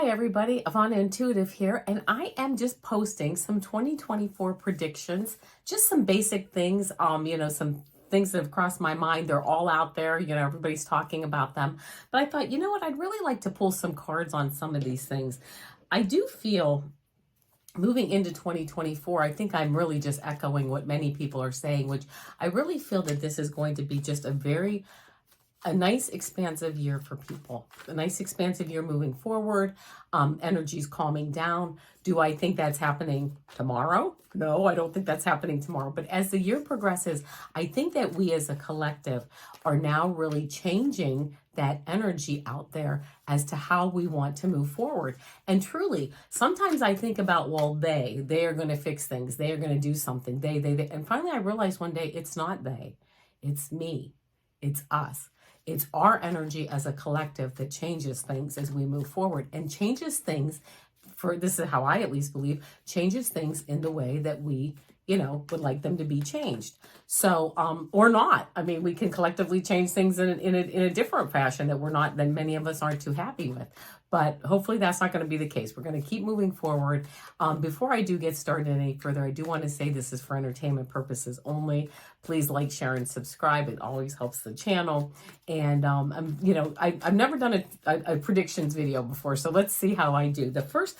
Hi everybody, Ivana Intuitive here, and I am just posting some 2024 predictions, just some basic things, some things that have crossed my mind. They're all out there, everybody's talking about them. But I thought, you know what, I'd really like to pull some cards on some of these things. I do feel moving into 2024, I think I'm really just echoing what many people are saying, which I really feel that this is going to be just a nice expansive year for people, a nice expansive year moving forward. Energy's calming down. Do I think that's happening tomorrow? No, I don't think that's happening tomorrow. But as the year progresses, I think that we as a collective are now really changing that energy out there as to how we want to move forward. And truly, sometimes I think about, well, they are going to fix things. They are going to do something. They. And finally I realized one day, it's not they, it's me, it's us. It's our energy as a collective that changes things as we move forward, and changes things this is how I at least believe, changes things in the way that we, would like them to be changed. So, or not. I mean, we can collectively change things in a different fashion that many of us aren't too happy with. But hopefully that's not going to be the case. We're going to keep moving forward. Before I do get started any further, I do want to say this is for entertainment purposes only. Please like, share, and subscribe. It always helps the channel. And I've never done a predictions video before, so let's see how I do. The first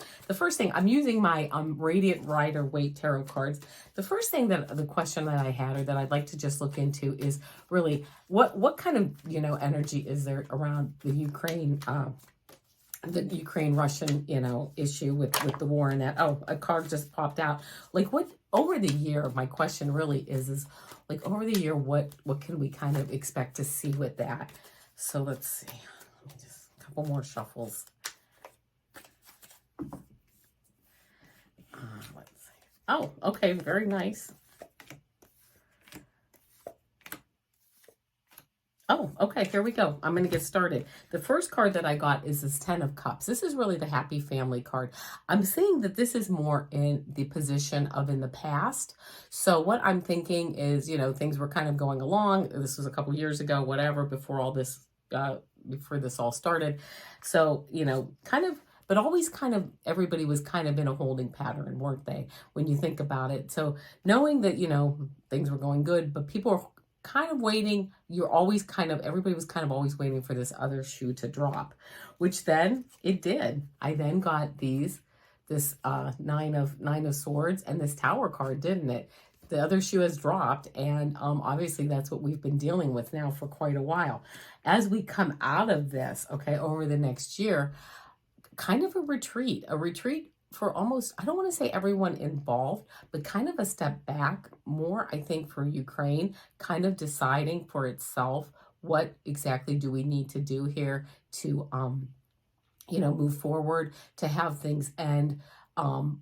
thing, I'm using my Radiant Rider Waite tarot cards. The first thing the question that I had, or that I'd like to just look into, is really what kind of energy is there around the Ukraine-Russian, issue with the war and that. Oh, a card just popped out. Like, what over the year, my question really is like, over the year, what can we kind of expect to see with that? So let's see. Just a couple more shuffles. Let's see. Oh, okay, very nice. Oh, okay, here we go. I'm going to get started. The first card that I got is this 10 of Cups. This is really the happy family card. I'm seeing that this is more in the position of in the past. So what I'm thinking is, things were kind of going along. This was a couple years ago, whatever, before this all started. So, but always everybody was kind of in a holding pattern, weren't they? When you think about it. So knowing that, things were going good, but people are kind of waiting. Everybody was kind of always waiting for this other shoe to drop, which then it did. I then got this nine of swords and this Tower card, didn't it? The other shoe has dropped, and obviously that's what we've been dealing with now for quite a while. As we come out of this, okay, over the next year, kind of a retreat for almost, I don't want to say everyone involved, but kind of a step back more, I think, for Ukraine, kind of deciding for itself, what exactly do we need to do here to, move forward, to have things end,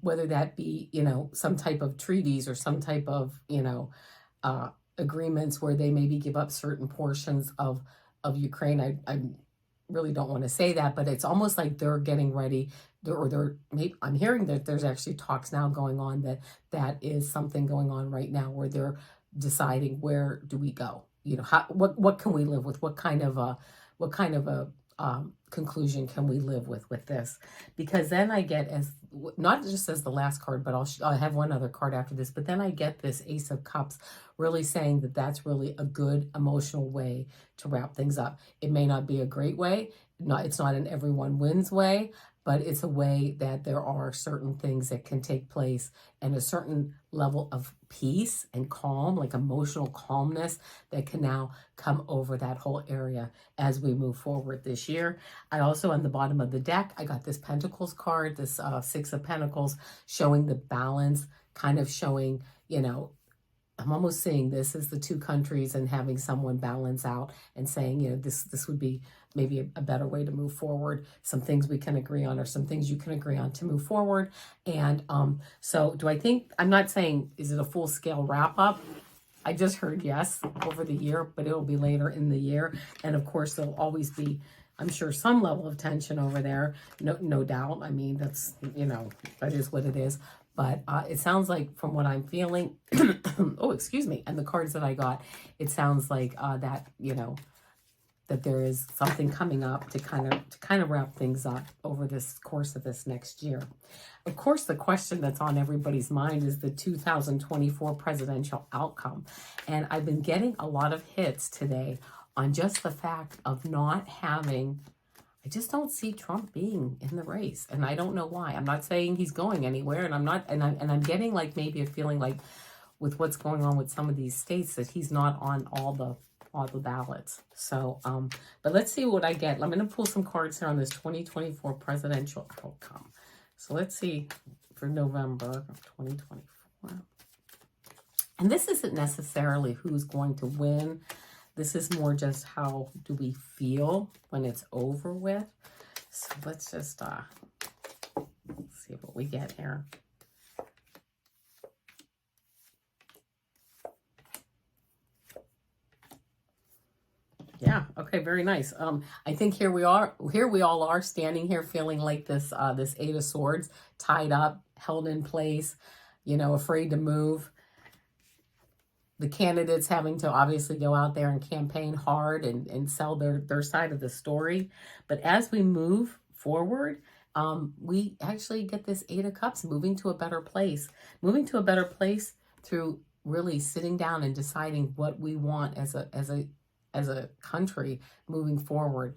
whether that be, some type of treaties or some type of, agreements where they maybe give up certain portions of Ukraine. I really don't want to say that, but it's almost like they're getting ready, I'm hearing that there's actually talks now going on that is something going on right now where they're deciding, where do we go? What can we live with? What kind of a conclusion can we live with this? Because then I get, as not just as the last card, but I'll have one other card after this, but then I get this Ace of Cups really saying that that's really a good emotional way to wrap things up. It may not be a great way, it's not an everyone wins way, but it's a way that there are certain things that can take place, and a certain level of peace and calm, like emotional calmness, that can now come over that whole area as we move forward this year. I also, on the bottom of the deck, I got this Pentacles card, this Six of Pentacles, showing the balance, kind of showing, I'm almost seeing this as the two countries and having someone balance out and saying, this would be maybe a better way to move forward. Some things we can agree on, or some things you can agree on to move forward. And so do I think, I'm not saying, is it a full scale wrap up? I just heard yes over the year, but it'll be later in the year. And of course, there'll always be, I'm sure, some level of tension over there. No doubt. I mean, that's, that is what it is. But it sounds like, from what I'm feeling, oh, excuse me, and the cards that I got, it sounds like that, that there is something coming up to kind of wrap things up over this course of this next year. Of course, the question that's on everybody's mind is the 2024 presidential outcome. And I've been getting a lot of hits today on just the fact of not having, I just don't see Trump being in the race. And I don't know why. I'm not saying he's going anywhere, and I'm getting like maybe a feeling like with what's going on with some of these states that he's not on all the ballots. So, but let's see what I get. I'm going to pull some cards here on this 2024 presidential outcome. So let's see for November of 2024. And this isn't necessarily who's going to win. This is more just how do we feel when it's over with. So let's just see what we get here. Yeah, okay, very nice. I think here we all are standing here feeling like this this Eight of Swords, tied up, held in place, afraid to move. The candidates having to obviously go out there and campaign hard and sell their side of the story. But as we move forward, we actually get this Eight of Cups moving to a better place through really sitting down and deciding what we want as a country moving forward,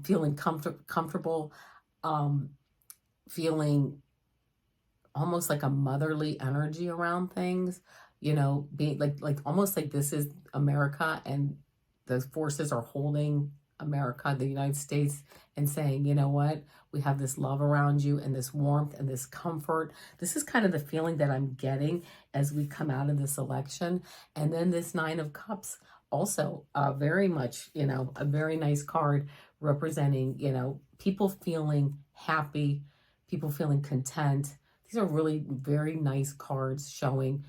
feeling comfortable, feeling almost like a motherly energy around things, being like almost like this is America and the forces are holding America, the United States, and saying, you know what, we have this love around you and this warmth and this comfort. This is kind of the feeling that I'm getting as we come out of this election. And then this Nine of Cups, also very much, a very nice card representing, people feeling happy, people feeling content. These are really very nice cards showing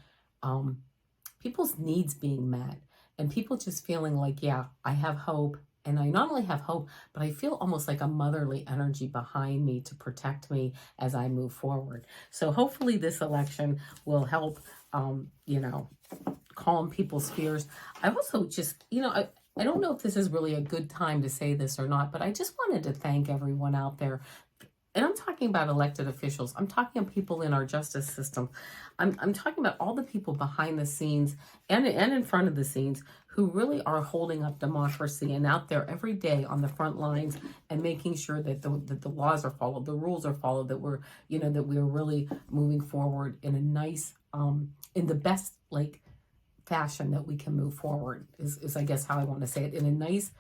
people's needs being met and people just feeling like, yeah, I have hope. And I not only have hope, but I feel almost like a motherly energy behind me to protect me as I move forward. So hopefully this election will help, calm people's fears. I also just, I don't know if this is really a good time to say this or not, but I just wanted to thank everyone out there. And I'm talking about elected officials. I'm talking about people in our justice system. I'm talking about all the people behind the scenes and in front of the scenes who really are holding up democracy and out there every day on the front lines and making sure that the laws are followed, the rules are followed, that we're really moving forward in a nice, in the best fashion that we can move forward is I guess how I want to say it, in a nice,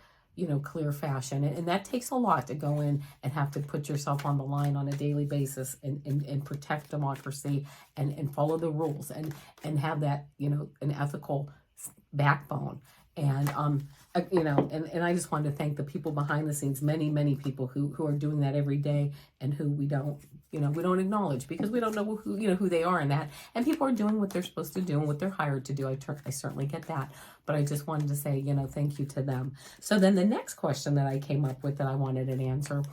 clear fashion. And that takes a lot to go in and have to put yourself on the line on a daily basis and protect democracy and follow the rules and have that, an ethical backbone. And, and I just wanted to thank the people behind the scenes, many people who are doing that every day and who we don't acknowledge because we don't know who they are in that. And people are doing what they're supposed to do and what they're hired to do. I certainly get that. But I just wanted to say, thank you to them. So then the next question that I came up with that I wanted an answer,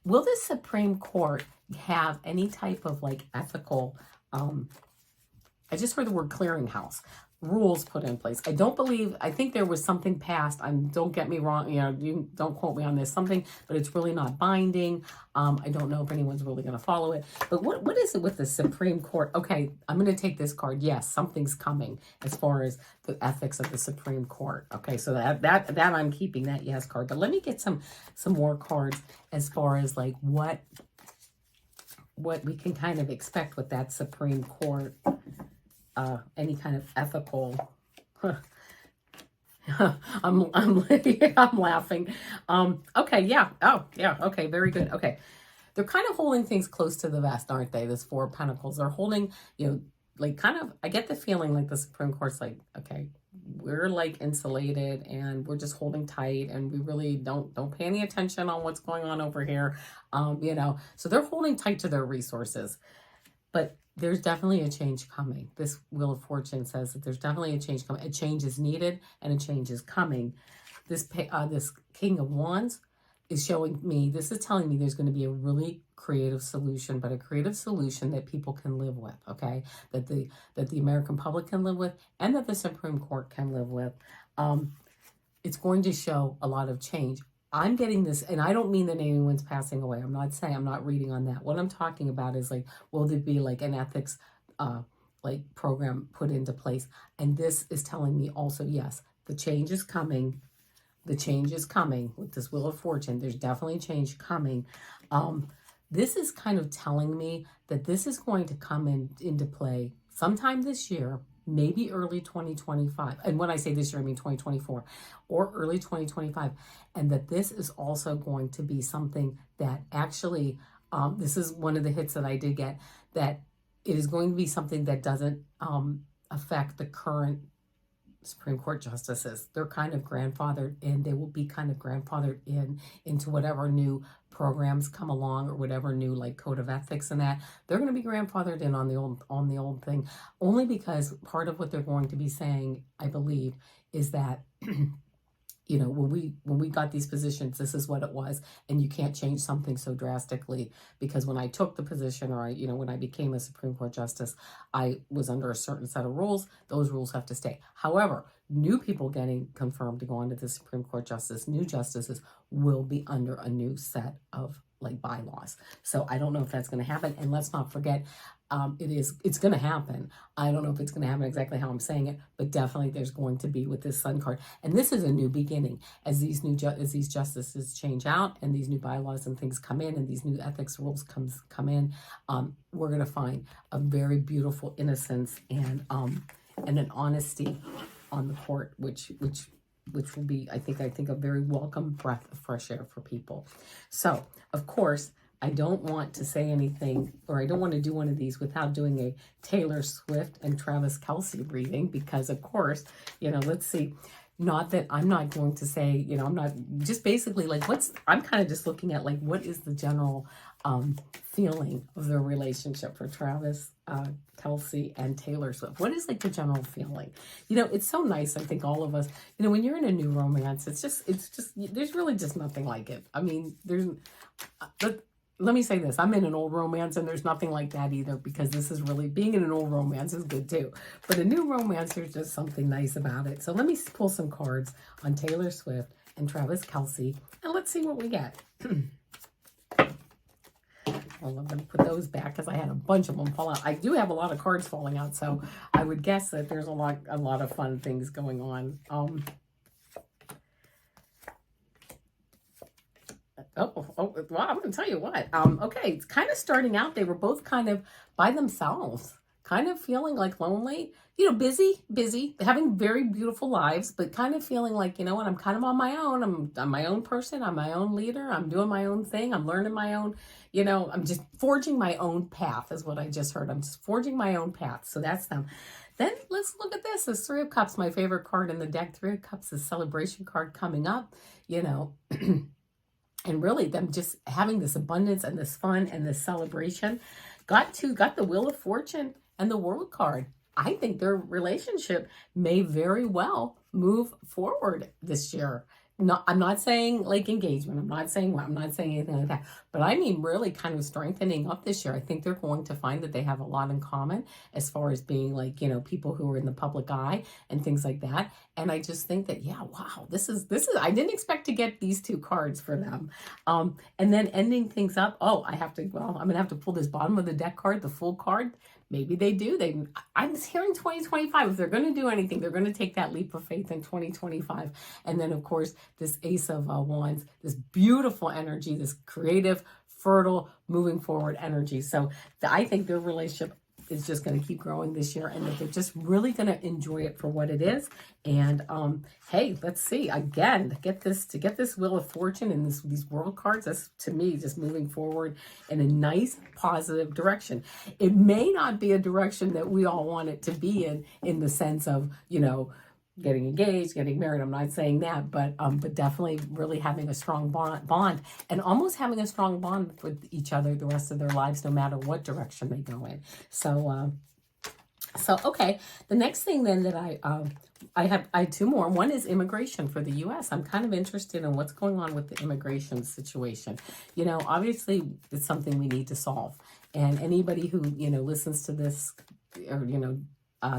will the Supreme Court have any type of ethical, I just heard the word clearinghouse, rules put in place. I think there was something passed. Don't get me wrong, you don't quote me on this, something, but it's really not binding. I don't know if anyone's really going to follow it. But what is it with the Supreme Court? Okay, I'm going to take this card. Yes, something's coming as far as the ethics of the Supreme Court. Okay, so that I'm keeping that yes card. But let me get some more cards as far as what we can kind of expect with that Supreme Court. Any kind of ethical. I'm laughing. Okay, yeah. Oh, yeah. Okay, very good. Okay, they're kind of holding things close to the vest, aren't they? This Four of Pentacles. They're holding, kind of. I get the feeling like the Supreme Court's okay, we're insulated and we're just holding tight, and we really don't pay any attention on what's going on over here. So they're holding tight to their resources, but there's definitely a change coming. This Wheel of Fortune says that there's definitely a change coming. A change is needed and a change is coming. This King of Wands is showing me, this is telling me there's going to be a really creative solution, but a creative solution that people can live with, okay? That the American public can live with and that the Supreme Court can live with. it's going to show a lot of change. I'm getting this, and I don't mean that anyone's passing away. I'm not saying, I'm not reading on that. What I'm talking about is like, will there be like an ethics like program put into place? And this is telling me also, yes, the change is coming. The change is coming with this Wheel of Fortune. There's definitely change coming. This is kind of telling me that this is going to come into play sometime this year, maybe early 2025. And when I say this year, I mean 2024 or early 2025. And that this is also going to be something that actually, this is one of the hits that I did get, that it is going to be something that doesn't affect the current Supreme Court justices. They're kind of grandfathered in. They will be kind of grandfathered into whatever new programs come along or whatever new like code of ethics and that. They're going to be grandfathered in on the old thing, only because part of what they're going to be saying, I believe, is that you know, when we got these positions, this is what it was, and you can't change something so drastically, because when I took the position, or when I became a Supreme Court justice, I was under a certain set of rules. Those rules have to stay. However, new people getting confirmed to go onto the Supreme Court justice, new justices, will be under a new set of like bylaws. So I don't know if that's going to happen. And let's not forget, it's going to happen. I don't know if it's going to happen exactly how I'm saying it, but definitely there's going to be with this Sun card. And this is a new beginning as these justices change out and these new bylaws and things come in and these new ethics rules come in. We're going to find a very beautiful innocence and an honesty on the court, which will be, I think, a very welcome breath of fresh air for people. So, of course, I don't want to say anything, or I don't want to do one of these without doing a Taylor Swift and Travis Kelce reading, because, of course, let's see. Not that I'm not going to say, I'm not just basically like I'm kind of just looking at like what is the general feeling of the relationship for Travis Kelce and Taylor Swift. What is like the general feeling? It's so nice. I think all of us, when you're in a new romance, it's just there's really just nothing like it. I mean, let me say this. I'm in an old romance and there's nothing like that either, because this is really, being in an old romance is good too. But a new romance, there's just something nice about it. So let me pull some cards on Taylor Swift and Travis Kelce, and let's see what we get. Well, I'm going to put those back because I had a bunch of them fall out. I do have a lot of cards falling out, so I would guess that there's a lot of fun things going on. Well, I'm going to tell you what. Okay, it's kind of starting out. They were both kind of by themselves, kind of feeling like lonely, busy, having very beautiful lives, but kind of feeling like, what, I'm kind of on my own. I'm my own person. I'm my own leader. I'm doing my own thing. I'm learning my own, I'm just forging my own path is what I just heard. I'm just forging my own path. So that's them. Then let's look at this. This Three of Cups, my favorite card in the deck. Three of Cups is celebration card coming up, and really them just having this abundance and this fun and this celebration. Got the Wheel of Fortune and the World card. I think their relationship may very well move forward this year. No, I'm not saying like engagement. I'm not saying anything like that. But I mean really kind of strengthening up this year. I think they're going to find that they have a lot in common as far as being like, people who are in the public eye and things like that. And I just think that, yeah, wow, this is, I didn't expect to get these two cards for them. And then ending things up. I'm going to have to pull this bottom of the deck card, the full card. Maybe they do. I'm hearing 2025. If they're going to do anything, they're going to take that leap of faith in 2025. And then, of course, this Ace of Wands, this beautiful energy, this creative, fertile, moving forward energy. So I think their relationship is just going to keep growing this year, and that they're just really going to enjoy it for what it is. And hey, let's see again to get this Wheel of Fortune and these world cards. That's to me just moving forward in a nice positive direction. It may not be a direction that we all want it to be in the sense of getting engaged, getting married. I'm not saying that, but definitely really having a strong bond and almost having a strong bond with each other the rest of their lives, no matter what direction they go in. So okay. The next thing then that I have two more. One is immigration for the U.S. I'm kind of interested in what's going on with the immigration situation. Obviously it's something we need to solve. And anybody who, listens to this or,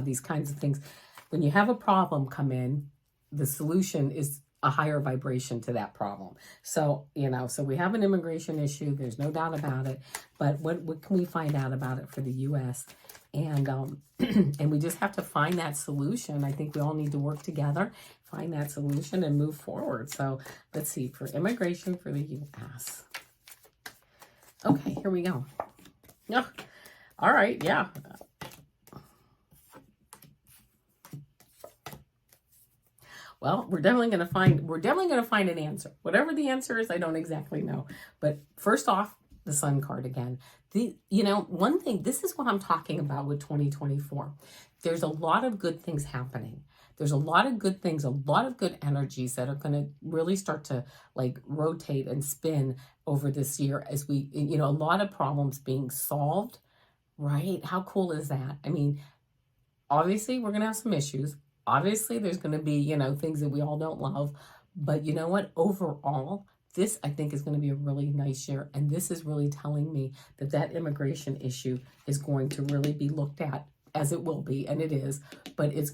these kinds of things, when you have a problem come in, the solution is a higher vibration to that problem. So, so we have an immigration issue. There's no doubt about it. But what can we find out about it for the U.S.? And and we just have to find that solution. I think we all need to work together, find that solution, and move forward. So let's see, for immigration for the U.S. Okay, here we go. Oh, all right, yeah. Well, we're definitely going to find an answer. Whatever the answer is, I don't exactly know. But first off, the Sun card again. One thing, this is what I'm talking about with 2024. There's a lot of good things happening. There's a lot of good things, a lot of good energies that are going to really start to like rotate and spin over this year as we, a lot of problems being solved, right? How cool is that? I mean, obviously we're going to have some issues. Obviously there's going to be, things that we all don't love, but you know what? Overall, this, I think, is going to be a really nice year. And this is really telling me that that immigration issue is going to really be looked at, as it will be, and it is, but there's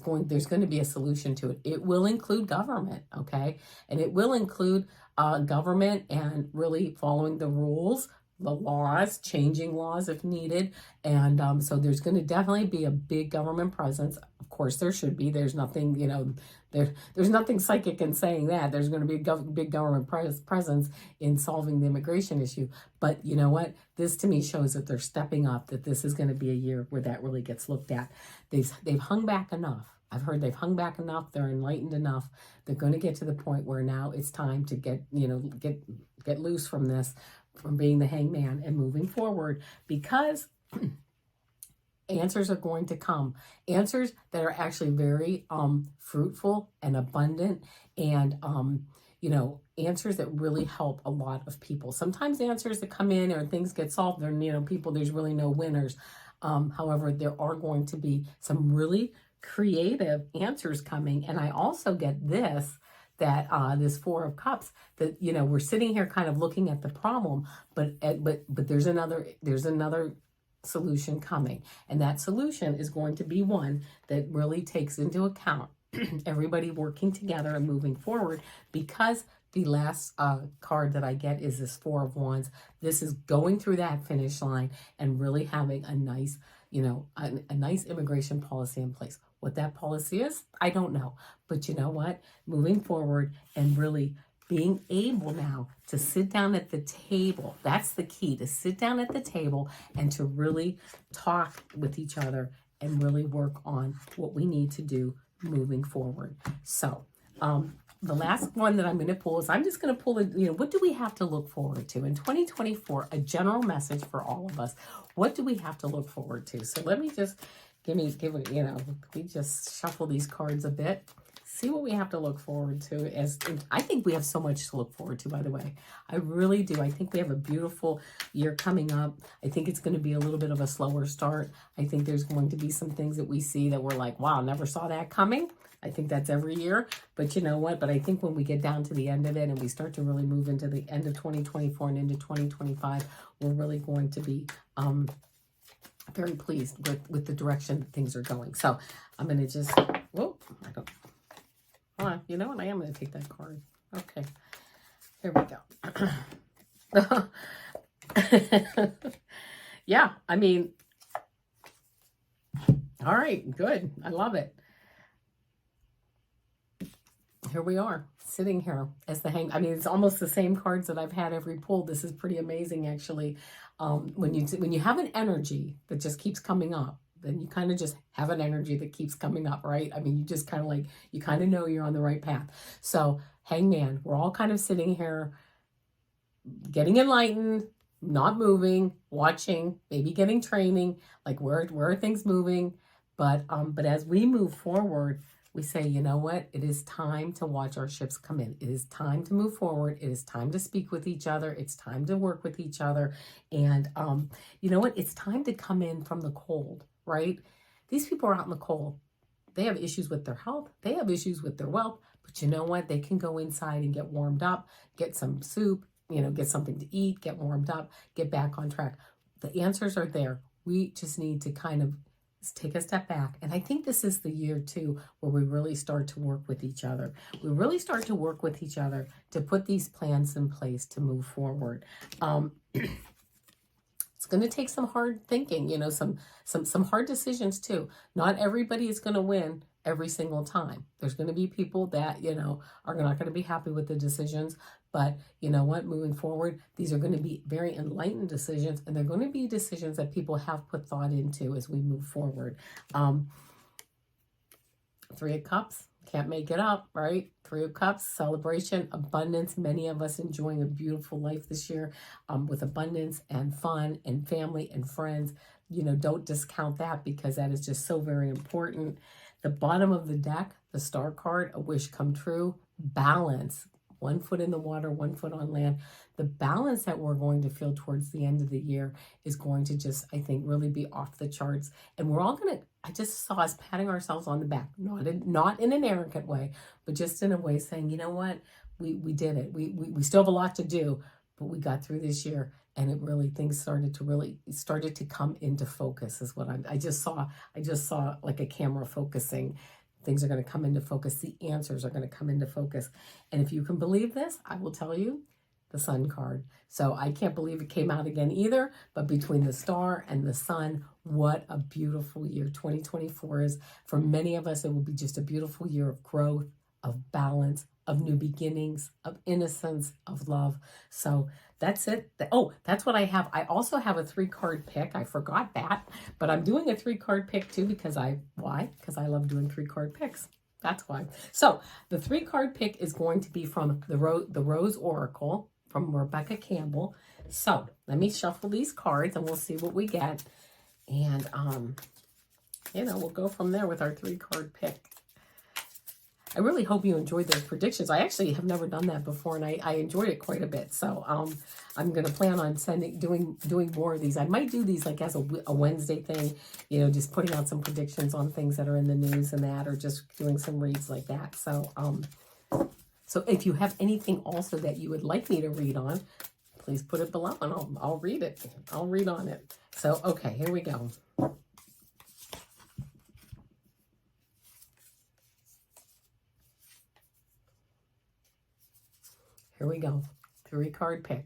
going to be a solution to it. It will include government, okay? And it will include government and really following the rules, the laws, changing laws if needed. And so there's going to definitely be a big government presence. Of course, there should be. There's nothing, there's nothing psychic in saying that. There's going to be a big government presence in solving the immigration issue. But you know what? This to me shows that they're stepping up, that this is going to be a year where that really gets looked at. They've hung back enough. I've heard they've hung back enough. They're enlightened enough. They're going to get to the point where now it's time to get loose from this, from being the hangman and moving forward, because answers are going to come. Answers that are actually very fruitful and abundant, and answers that really help a lot of people. Sometimes answers that come in or things get solved, there's really no winners. However, there are going to be some really creative answers coming. And I also get this, that this Four of Cups, that we're sitting here kind of looking at the problem, but there's another solution coming, and that solution is going to be one that really takes into account everybody working together and moving forward, because the last card that I get is this Four of Wands. This is going through that finish line and really having a nice, a nice immigration policy in place. What that policy is, I don't know. But you know what? Moving forward and really being able now to sit down at the table. That's the key, to sit down at the table and to really talk with each other and really work on what we need to do moving forward. So, the last one that I'm going to pull is, I'm just going to pull it, what do we have to look forward to in 2024? A general message for all of us. What do we have to look forward to? So let me just we just shuffle these cards a bit, see what we have to look forward to. I think we have so much to look forward to, by the way. I really do. I think we have a beautiful year coming up. I think it's going to be a little bit of a slower start. I think there's going to be some things that we see that we're like, wow, never saw that coming. I think that's every year. But you know what? But I think when we get down to the end of it and we start to really move into the end of 2024 and into 2025, we're really going to be very pleased with the direction that things are going. So I'm going to just, you know what? I am going to take that card. Okay. Here we go. Yeah, I mean, all right, good. I love it. Here we are, sitting here as the it's almost the same cards that I've had every pull. This is pretty amazing, actually. When you have an energy that just keeps coming up, then you kind of just have an energy that keeps coming up, right? I mean, you just kind of you kind of know you're on the right path. So, hangman, we're all kind of sitting here getting enlightened, not moving, watching, maybe getting training, like where are things moving? But as we move forward, we say, you know what? It is time to watch our ships come in. It is time to move forward. It is time to speak with each other. It's time to work with each other. And you know what? It's time to come in from the cold, right? These people are out in the cold. They have issues with their health. They have issues with their wealth. But you know what? They can go inside and get warmed up, get some soup, get something to eat, get warmed up, get back on track. The answers are there. We just need to kind of is take a step back. And I think this is the year too where we really start to work with each other. We really start to work with each other to put these plans in place to move forward. It's going to take some hard thinking, you know, some hard decisions too. Not everybody is going to win every single time. There's going to be people that, you know, are not going to be happy with the decisions. But you know what, moving forward, these are going to be very enlightened decisions, and they're going to be decisions that people have put thought into as we move forward. Three of Cups, can't make it up, right? Three of Cups, celebration, abundance. Many of us enjoying a beautiful life this year with abundance and fun and family and friends. You know, don't discount that because that is just so very important. The bottom of the deck, the Star card, a wish come true, balance. 1 foot in the water, 1 foot on land. The balance that we're going to feel towards the end of the year is going to just, I think, really be off the charts. And we're all going to, I just saw us patting ourselves on the back, not in an arrogant way, but just in a way saying, you know what, we did it. We still have a lot to do, but we got through this year. And it really, things started to come into focus is what I just saw like a camera focusing. Things are going to come into focus. The answers are going to come into focus. And if you can believe this, I will tell you the Sun card. So I can't believe it came out again either, but between the Star and the Sun, what a beautiful year 2024 is. For many of us, it will be just a beautiful year of growth, of balance, of new beginnings, of innocence, of love. So that's it. Oh, that's what I have. I also have a 3-card pick. I forgot that, but I'm doing a 3-card pick too because why? Because I love doing 3-card picks. That's why. So the 3-card pick is going to be from the Rose Oracle from Rebecca Campbell. So let me shuffle these cards and we'll see what we get. And, you know, we'll go from there with our 3-card pick. I really hope you enjoyed those predictions. I actually have never done that before, and I enjoyed it quite a bit. So I'm going to plan on doing more of these. I might do these like as a Wednesday thing, you know, just putting out some predictions on things that are in the news and that, or just doing some reads like that. So so if you have anything also that you would like me to read on, please put it below, and I'll read it. I'll read on it. So okay, here we go. Here we go. 3-card pick.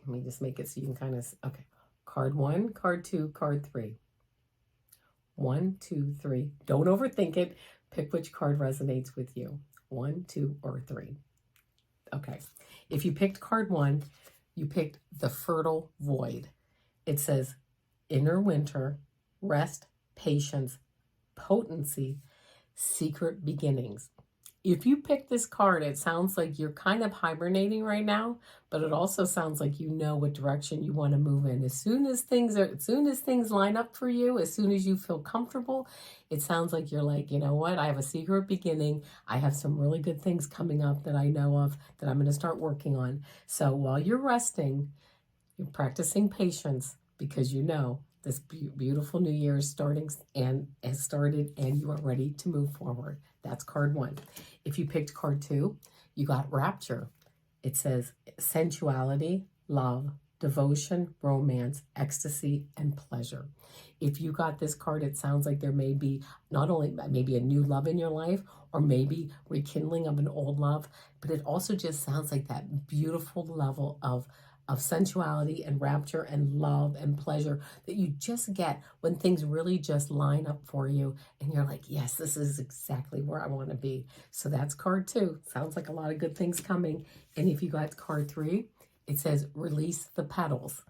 Let me just make it so you can kind of, okay. Card 1, card 2, card 3. 1, 2, 3. Don't overthink it. Pick which card resonates with you. 1, 2, or 3. Okay. If you picked card 1, you picked the fertile void. It says inner winter, rest, patience, potency, secret beginnings. If you pick this card, it sounds like you're kind of hibernating right now, but it also sounds like you know what direction you want to move in. As soon as things line up for you, as soon as you feel comfortable, it sounds like you're like, you know what, I have a secret beginning. I have some really good things coming up that I know of that I'm going to start working on. So while you're resting, you're practicing patience because you know this beautiful new year is starting and has started, and you are ready to move forward. That's card 1. If you picked card 2, you got rapture. It says sensuality, love, devotion, romance, ecstasy, and pleasure. If you got this card, it sounds like there may be not only maybe a new love in your life, or maybe rekindling of an old love, but it also just sounds like that beautiful level of sensuality and rapture and love and pleasure that you just get when things really just line up for you and you're like, yes, this is exactly where I want to be. So that's card 2. Sounds like a lot of good things coming. And if you got card 3, it says release the petals,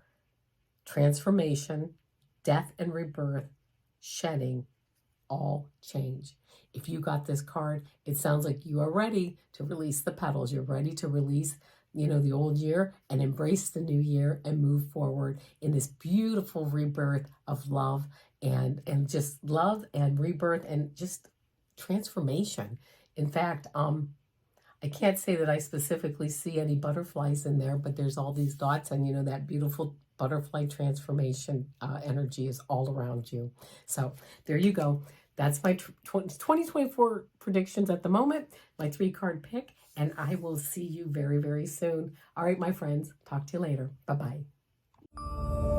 transformation, death and rebirth, shedding, all change. If you got this card, it sounds like you are ready to release the petals. You're ready to release, you know, the old year and embrace the new year and move forward in this beautiful rebirth of love and just love and rebirth and just transformation. In fact, I can't say that I specifically see any butterflies in there, but there's all these dots, and you know, that beautiful butterfly transformation energy is all around you. So there you go. That's my 2024 predictions at the moment, my 3-card pick, and I will see you very, very soon. All right, my friends, talk to you later. Bye-bye.